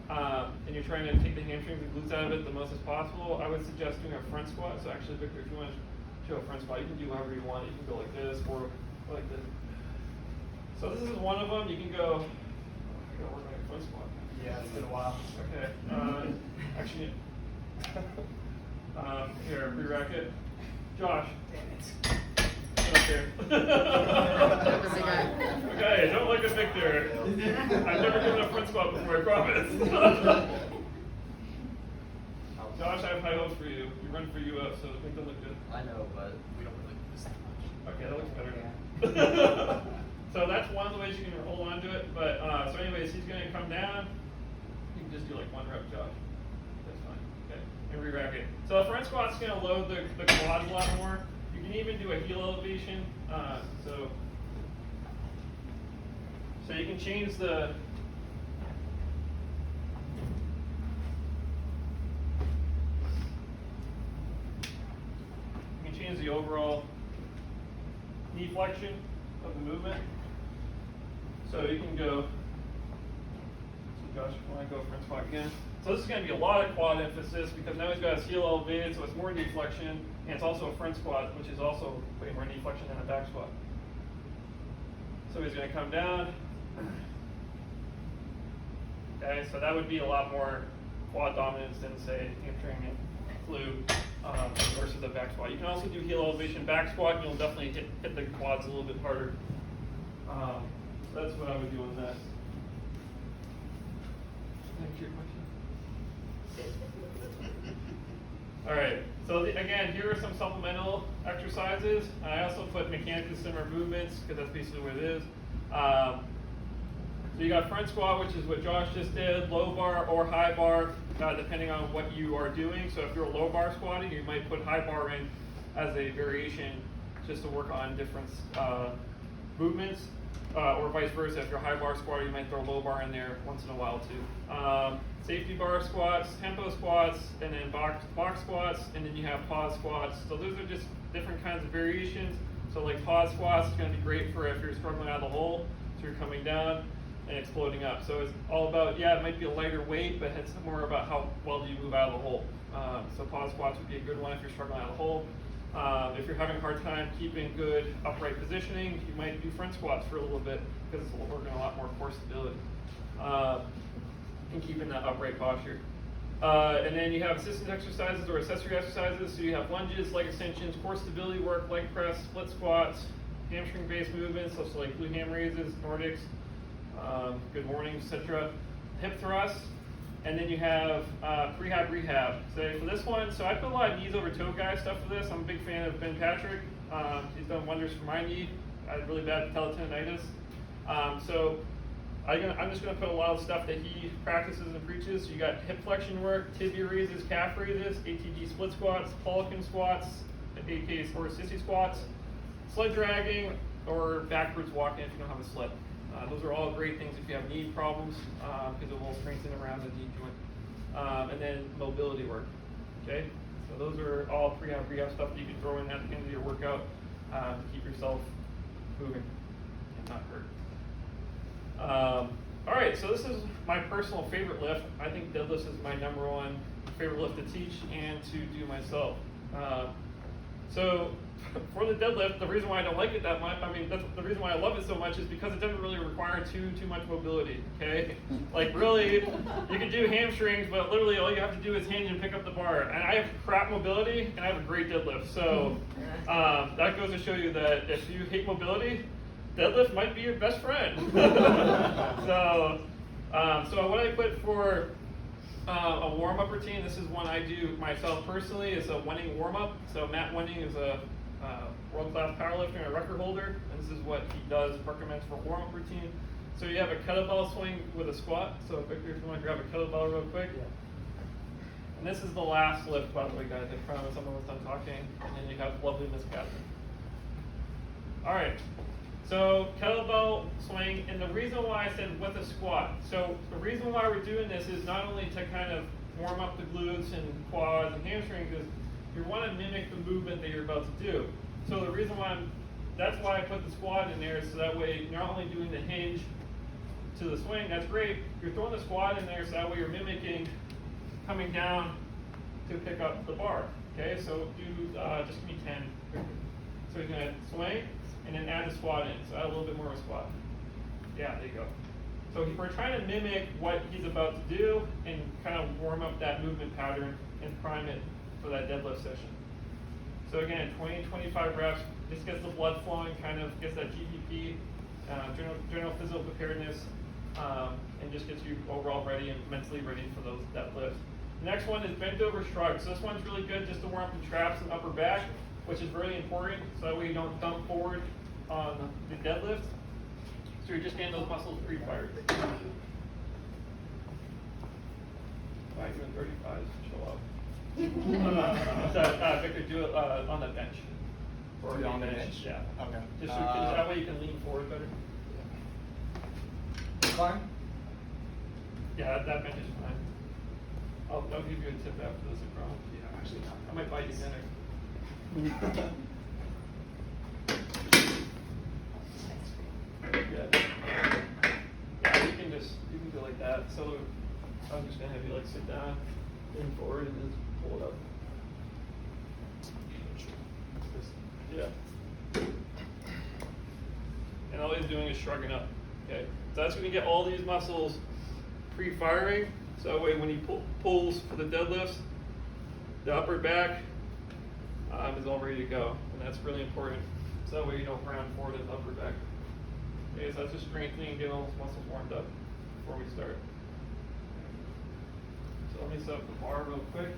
[SPEAKER 1] and you're trying to take the hamstrings and glutes out of it the most as possible, I would suggest doing a front squat. So actually, Victor, if you want to show a front squat, you can do however you want. You can go like this or like this. So this is one of them. You can go, I gotta work on your front squat.
[SPEAKER 3] Yeah, it's been a while.
[SPEAKER 1] Okay, actually, here, re-rack it. Josh. Get up there. Okay, don't look at Victor. I've never given a front squat before, I promise. Josh, I have high hopes for you. We run for you up, so I think that look good.
[SPEAKER 2] I know, but we don't really do this that much.
[SPEAKER 1] Okay, that looks better. So that's one of the ways you can hold on to it. But so anyways, he's gonna come down. You can just do like one rep, Josh. That's fine. Okay, and re-rack it. So the front squat's gonna load the quads a lot more. You can even do a heel elevation. So you can change the overall knee flexion of the movement. So you can go. So Josh, if you want to go front squat again. So this is going to be a lot of quad emphasis because now he's got his heel elevated, so it's more knee flexion, and it's also a front squat, which is also way more knee flexion than a back squat. So he's going to come down. Okay, so that would be a lot more quad dominance than say hamstring and glute versus the back squat. You can also do heel elevation back squat, and you'll definitely hit the quads a little bit harder. So that's what I would do on that. Thank you. All right, so again, here are some supplemental exercises. I also put mechanically similar movements because that's basically what it is. So you got front squat, which is what Josh just did, low bar or high bar, depending on what you are doing. So if you're low bar squatting, you might put high bar in as a variation just to work on different movements, or vice versa. If you're high bar squatter, you might throw low bar in there once in a while too. Safety bar squats, tempo squats, and then box squats, and then you have pause squats. So those are just different kinds of variations. So like pause squats is going to be great for if you're struggling out of the hole, so you're coming down and exploding up. So it's all about, yeah, it might be a lighter weight, but it's more about how well do you move out of the hole. So pause squats would be a good one if you're struggling out of the hole. If you're having a hard time keeping good upright positioning, you might do front squats for a little bit because it's working a lot more core stability and keeping that upright posture. And then you have assistance exercises or accessory exercises. So you have lunges, leg extensions, core stability work, leg press, split squats, hamstring-based movements, such like blue ham raises, Nordics, good morning, etc. Hip thrusts. And then you have prehab rehab. So for this one, so I put a lot of knees over toe guy stuff for this. I'm a big fan of Ben Patrick. He's done wonders for my knee. I had really bad patellotendinitis. So I'm just going to put a lot of stuff that he practices and preaches. So you got hip flexion work, tibia raises, calf raises, ATG split squats, Polican squats, AK or sissy squats, sled dragging, or backwards walking if you don't have a sled. Those are all great things if you have knee problems, because it will strengthen around the knee joint. And then mobility work. Okay, so those are all rehab stuff that you can throw in at the end of your workout to keep yourself moving and not hurt. All right, so this is my personal favorite lift. I think deadlifts is my #1 favorite lift to teach and to do myself. So for the deadlift, the reason why I don't like it that much, that's the reason why I love it so much is because it doesn't really require too much mobility, okay? Like really, you can do hamstrings, but literally all you have to do is hinge and pick up the bar. And I have crap mobility, and I have a great deadlift. So that goes to show you that if you hate mobility, deadlift might be your best friend. So what I put for a warm-up routine, this is one I do myself personally, is a Wenning warm-up. So Matt Wenning is a world-class powerlifter and a record holder, and this is what he does, recommends for a warm-up routine. So you have a kettlebell swing with a squat. So Victor, if you want to grab a kettlebell real quick. Yeah. And this is the last lift, by the way, guys. I promise I'm almost done talking. And then you have lovely Miss Catherine. All right. So kettlebell swing, and the reason why I said with a squat. So the reason why we're doing this is not only to kind of warm up the glutes and quads and hamstrings, is you want to mimic the movement that you're about to do. So the reason why that's why I put the squat in there, so that way you're not only doing the hinge to the swing, that's great, you're throwing the squat in there so that way you're mimicking coming down to pick up the bar. Okay, so do, just give me 10. So you're gonna swing, and then add the squat in, so add a little bit more of a squat. Yeah, there you go. So we're trying to mimic what he's about to do and kind of warm up that movement pattern and prime it for that deadlift session. So again, 20-25 reps, just gets the blood flowing, kind of gets that GPP, general physical preparedness, and just gets you overall ready and mentally ready for that lift. The next one is bent over shrug. So this one's really good just to warm up the traps and upper back, which is really important, so that way you don't dump forward on the deadlift. So you're just getting those muscles pre-fired. 5 and 35 show up. So, Victor, do it on the bench. Or
[SPEAKER 3] Do it on the bench?
[SPEAKER 1] Yeah.
[SPEAKER 3] Okay.
[SPEAKER 1] Just so, that way you can lean forward better.
[SPEAKER 3] Climb?
[SPEAKER 1] Yeah, that bench is fine. I'll give you a tip after this, I promise.
[SPEAKER 3] Yeah, actually.
[SPEAKER 1] I might buy you dinner. Yeah, you can go like that. So I'm just gonna have you like sit down, lean forward, and just pull it up. Yeah. And all he's doing is shrugging up. Okay. So that's gonna get all these muscles pre-firing. So that way when he pulls for the deadlifts, the upper back is all ready to go, and that's really important. So that way you don't round forward in the upper back. Okay, so that's just strengthening and getting all those muscles warmed up before we start. So let me set up the bar real quick.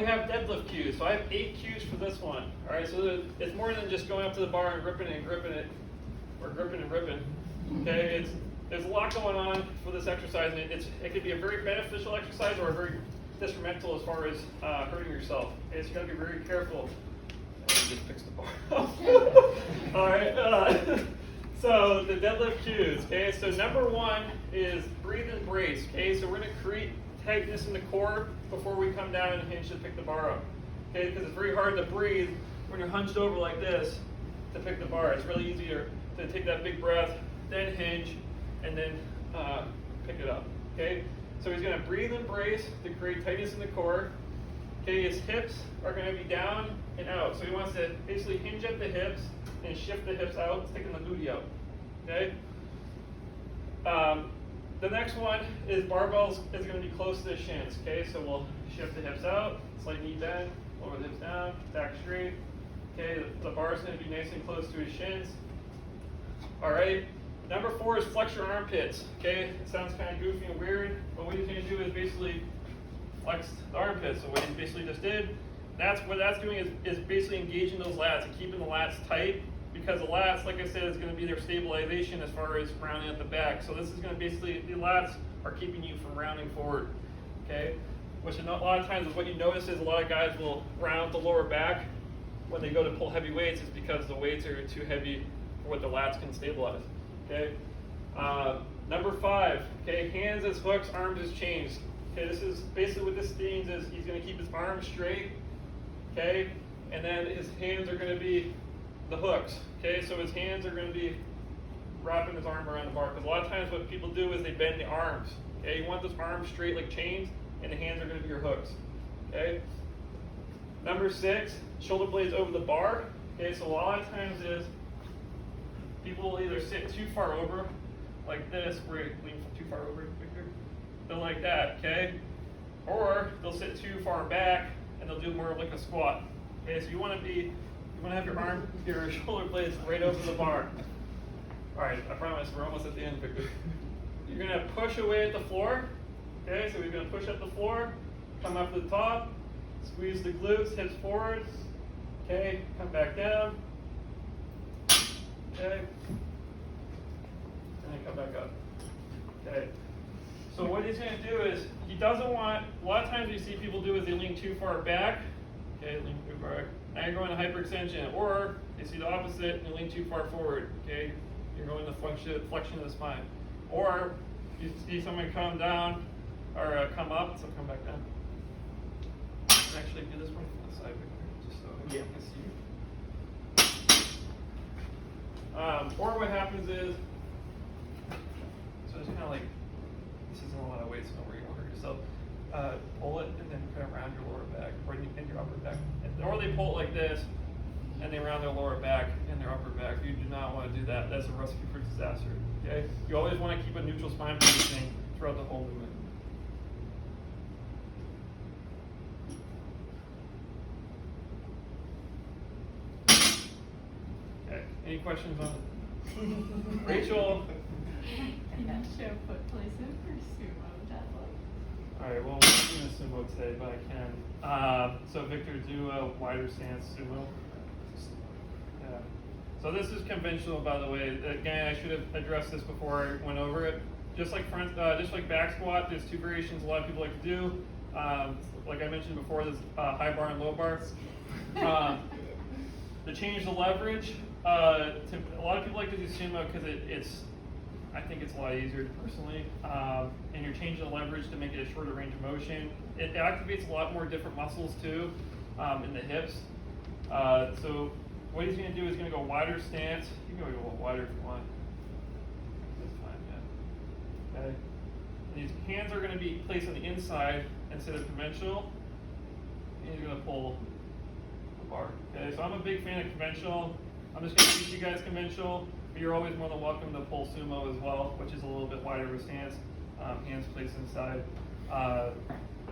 [SPEAKER 1] we have deadlift cues. So I have 8 cues for this one. All right, so it's more than just going up to the bar and gripping it and gripping it, or gripping and ripping. Okay, there's a lot going on for this exercise, and it could be a very beneficial exercise or a very detrimental as far as hurting yourself. Okay, so you got to be very careful. Just fix the bar. All right. So the deadlift cues. Okay, so number 1 is breathe and brace. Okay, so we're going to create tightness in the core before we come down and hinge to pick the bar up. Okay, because it's very hard to breathe when you're hunched over like this to pick the bar. It's really easier to take that big breath, then hinge, and then pick it up. Okay, so he's going to breathe and brace to create tightness in the core. Okay, his hips are going to be down and out. So he wants to basically hinge at the hips and shift the hips out, sticking the booty out. Okay. The next one is barbells is going to be close to the shins. Okay, so we'll shift the hips out, slight knee bend, lower the hips down, back straight. Okay, the bar is going to be nice and close to his shins. All right. Number 4 is flex your armpits. Okay, it sounds kind of goofy and weird, but what he's going to do is basically flex the armpits. So what he basically just did, what that's doing is basically engaging those lats and keeping the lats tight, because the lats, like I said, is going to be their stabilization as far as rounding at the back. So this is going to basically, the lats are keeping you from rounding forward. Okay, which a lot of times is what you notice is a lot of guys will round the lower back when they go to pull heavy weights. It's because the weights are too heavy for what the lats can stabilize. Okay. Number 5. Okay, hands as hooks, arms as chains. Okay, this is basically what this means is he's going to keep his arms straight. Okay, and then his hands are going to be the hooks. Okay, so his hands are going to be wrapping his arm around the bar. Because a lot of times what people do is they bend the arms. Okay, you want those arms straight like chains, and the hands are going to be your hooks. Okay. Number 6, shoulder blades over the bar. Okay, so a lot of times is people will either sit too far over, like this, where you lean too far over, Victor. They'll like that, okay? Or they'll sit too far back and they'll do more of like a squat. Okay, so you want to have your shoulder blades right over the bar. All right, I promise we're almost at the end, Victor. You're gonna push away at the floor. Okay, so we're gonna push up the floor, come up to the top, squeeze the glutes, hips forward. Okay, come back down. Okay, and then come back up. Okay. So what he's going to do is, he doesn't want, a lot of times you see people do is they lean too far back. Okay, lean too far back. Now you're going to hyperextension. Or you see the opposite and you lean too far forward. Okay, you're going to flexion of the spine. Or you see someone come down, or come up, so come back down. Actually do this one from the side, just so you can see. Or what happens is, so it's kind of like, this isn't a lot of weight, so don't worry, you'll hurt yourself. Pull it and then kind of round your lower back, or in your upper back. Or they pull it like this, and they round their lower back and their upper back. You do not want to do that. That's a recipe for disaster. Okay? You always want to keep a neutral spine positioning throughout the whole movement. Okay. Any questions on it? Rachel?
[SPEAKER 5] Can you show foot placement for sumo deadlift?
[SPEAKER 1] Alright, well, we're doing sumo today, but I can. So Victor, do a wider stance sumo. Yeah. So this is conventional, by the way. Again, I should have addressed this before I went over it. Just like back squat, there's 2 variations a lot of people like to do. Like I mentioned before, there's high bar and low bar. To change the leverage, a lot of people like to do sumo because I think it's a lot easier personally, and you're changing the leverage to make it a shorter range of motion. It activates a lot more different muscles too, in the hips. So what he's going to do is going to go wider stance. You can go a little wider if you want. That's fine, yeah. Okay. And these hands are going to be placed on the inside instead of conventional. And he's going to pull the bar. Okay, so I'm a big fan of conventional. I'm just going to teach you guys conventional, but you're always more than welcome to pull sumo as well, which is a little bit wider of a stance, hands placed inside. A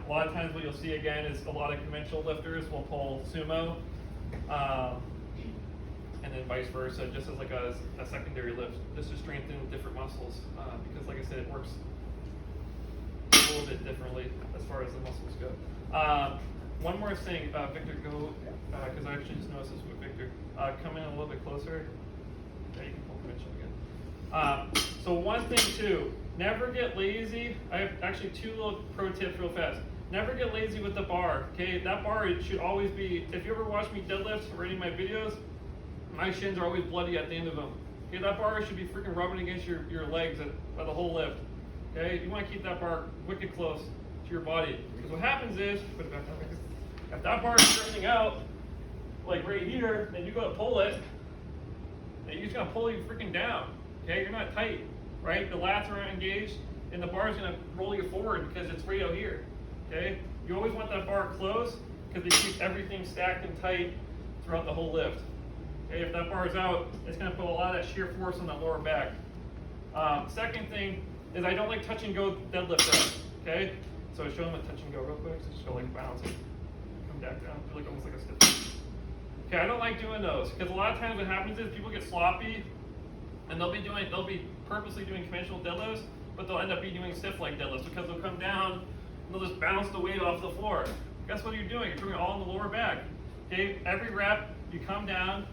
[SPEAKER 1] lot of times what you'll see again is a lot of conventional lifters will pull sumo, and then vice versa, just as like a secondary lift, just to strengthen different muscles, because like I said, it works a little bit differently as far as the muscles go. one more thing, Victor, go, because I actually just noticed this with Victor. Come in a little bit closer. Yeah, you can pull conventional again. So one thing too, never get lazy. I have actually 2 little pro tips real fast. Never get lazy with the bar, okay? That bar, it should always be, if you ever watch me deadlift or any of my videos, my shins are always bloody at the end of them. Okay, that bar should be freaking rubbing against your legs by the whole lift. Okay, you want to keep that bar wicked close to your body. Because what happens is, put it back on, if that bar is stretching out, like right here, then you go to pull it, and you're just gonna pull you freaking down. Okay, you're not tight, right? The lats are not engaged, and the bar is gonna roll you forward because it's right out here. Okay, you always want that bar closed because it keeps everything stacked and tight throughout the whole lift. Okay, if that bar is out, it's gonna put a lot of that shear force on that lower back. Second thing is I don't like touch and go deadlift reps. Okay, so show them a touch and go real quick. So just go like bounce it, come back down, feel like almost like a stiff. Okay, I don't like doing those because a lot of times what happens is people get sloppy, and they'll be purposely doing conventional deadlifts, but they'll end up be doing stiff leg deadlifts because they'll come down and they'll just bounce the weight off the floor. Guess what you're doing? You're doing it all in the lower back. Okay, every rep you come down,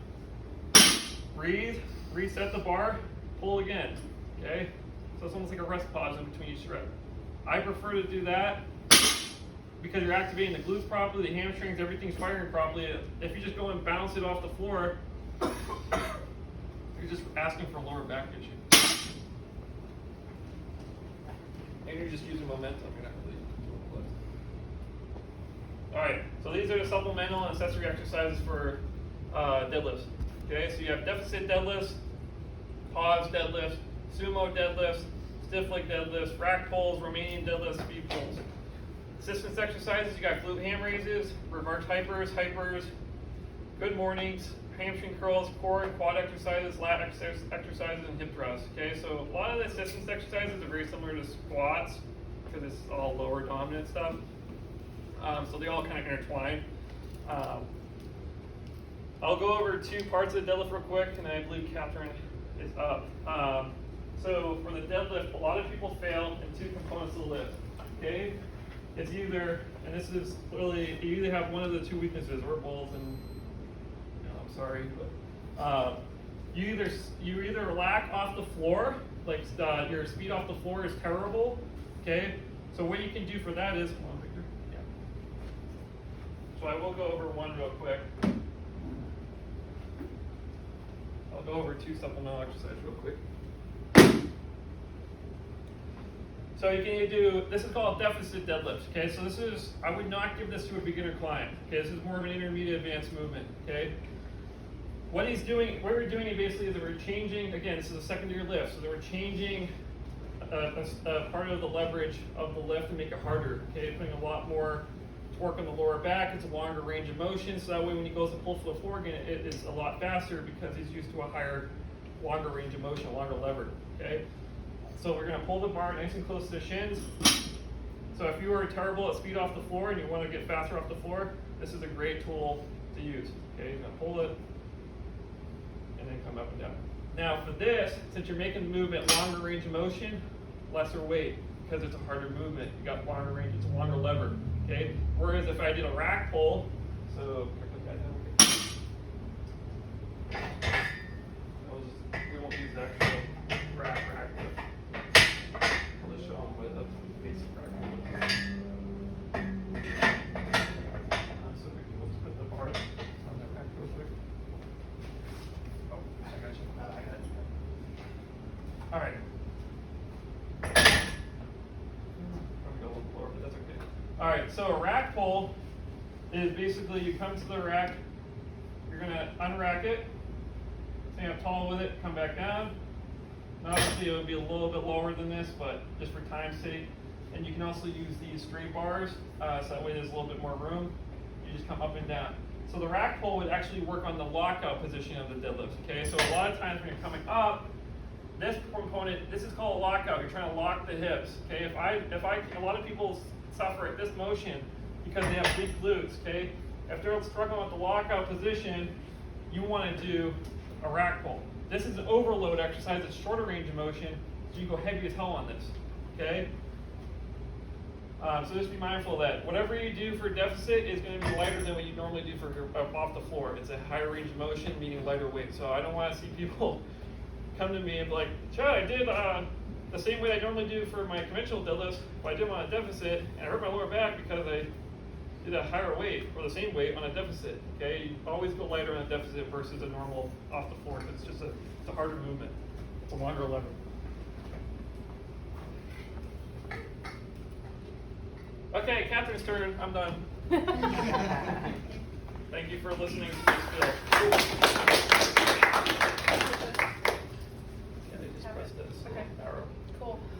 [SPEAKER 1] breathe, reset the bar, pull again. Okay, so it's almost like a rest pause in between each rep. I prefer to do that because you're activating the glutes properly, the hamstrings, everything's firing properly. If you just go and bounce it off the floor, you're just asking for a lower back issue. And you're just using momentum, you're not really doing a lift. Alright, so these are the supplemental and accessory exercises for deadlifts. Okay, so you have deficit deadlifts, pause deadlifts, sumo deadlifts, stiff leg deadlifts, rack pulls, Romanian deadlifts, speed pulls. Assistance exercises, you got glute ham raises, reverse hypers, good mornings, hamstring curls, core and quad exercises, lat exercises, and hip thrusts. Okay, so a lot of the assistance exercises are very similar to squats because it's all lower dominant stuff. So they all kind of intertwine. I'll go over 2 parts of the deadlift real quick, and I believe Catherine is up. So for the deadlift, a lot of people fail in 2 components of the lift. Okay, it's either, and this is clearly, you either have one of the 2 weaknesses, or both, and I'm sorry, but you either lack off the floor, like your speed off the floor is terrible. Okay, so what you can do for that is, come on, Victor. Yeah. So I will go over one real quick. I'll go over 2 supplemental exercises real quick. So you can do, this is called deficit deadlift. Okay, so this is, I would not give this to a beginner client. Okay, this is more of an intermediate advanced movement. Okay, what we're doing basically is that we're changing, again, this is a secondary lift, so that we're changing a part of the leverage of the lift to make it harder. Okay, putting a lot more torque on the lower back, it's a longer range of motion, so that way when he goes to pull for the floor again, it is a lot faster because he's used to a longer range of motion, a longer lever. Okay. So we're going to pull the bar nice and close to the shins. So if you are terrible at speed off the floor and you want to get faster off the floor, this is a great tool to use. Okay, you're going to pull it and then come up and down. Now for this, since you're making the movement longer range of motion, lesser weight because it's a harder movement. You got longer range, it's a longer lever. Okay. Whereas if I did a rack pull, so we won't use the actual rack lift. I'll just show them with a basic rack. So we'll just put the bar on the rack real quick. Oh, I got you. I got you. All right. Probably got a little lower, but that's okay. All right. So a rack pull is basically you come to the rack. You're gonna unrack it. Stay up tall with it. Come back down. Obviously, it would be a little bit lower than this, but just for time's sake. And you can also use these straight bars, so that way there's a little bit more room. You just come up and down. So the rack pull would actually work on the lockout position of the deadlift. Okay, so a lot of times when you're coming up, this component, this is called a lockout. You're trying to lock the hips. Okay, a lot of people suffer at this motion because they have big glutes. Okay, if they're struggling with the lockout position, you want to do a rack pull. This is an overload exercise, it's shorter range of motion, so you go heavy as hell on this, okay? So just be mindful of that. Whatever you do for deficit is going to be lighter than what you normally do for off the floor. It's a higher range of motion, meaning lighter weight. So I don't want to see people come to me and be like, Chad, I did the same weight I normally do for my conventional deadlifts, but I did them on a deficit, and I hurt my lower back because I did a higher weight or the same weight on a deficit. Okay, you always go lighter on a deficit versus a normal off the floor. It's just it's a harder movement. It's a longer lever. Okay, Catherine's turn. I'm done. Thank you for listening to this spiel. Yeah, they just press this
[SPEAKER 6] Okay.
[SPEAKER 1] arrow.
[SPEAKER 6] Cool.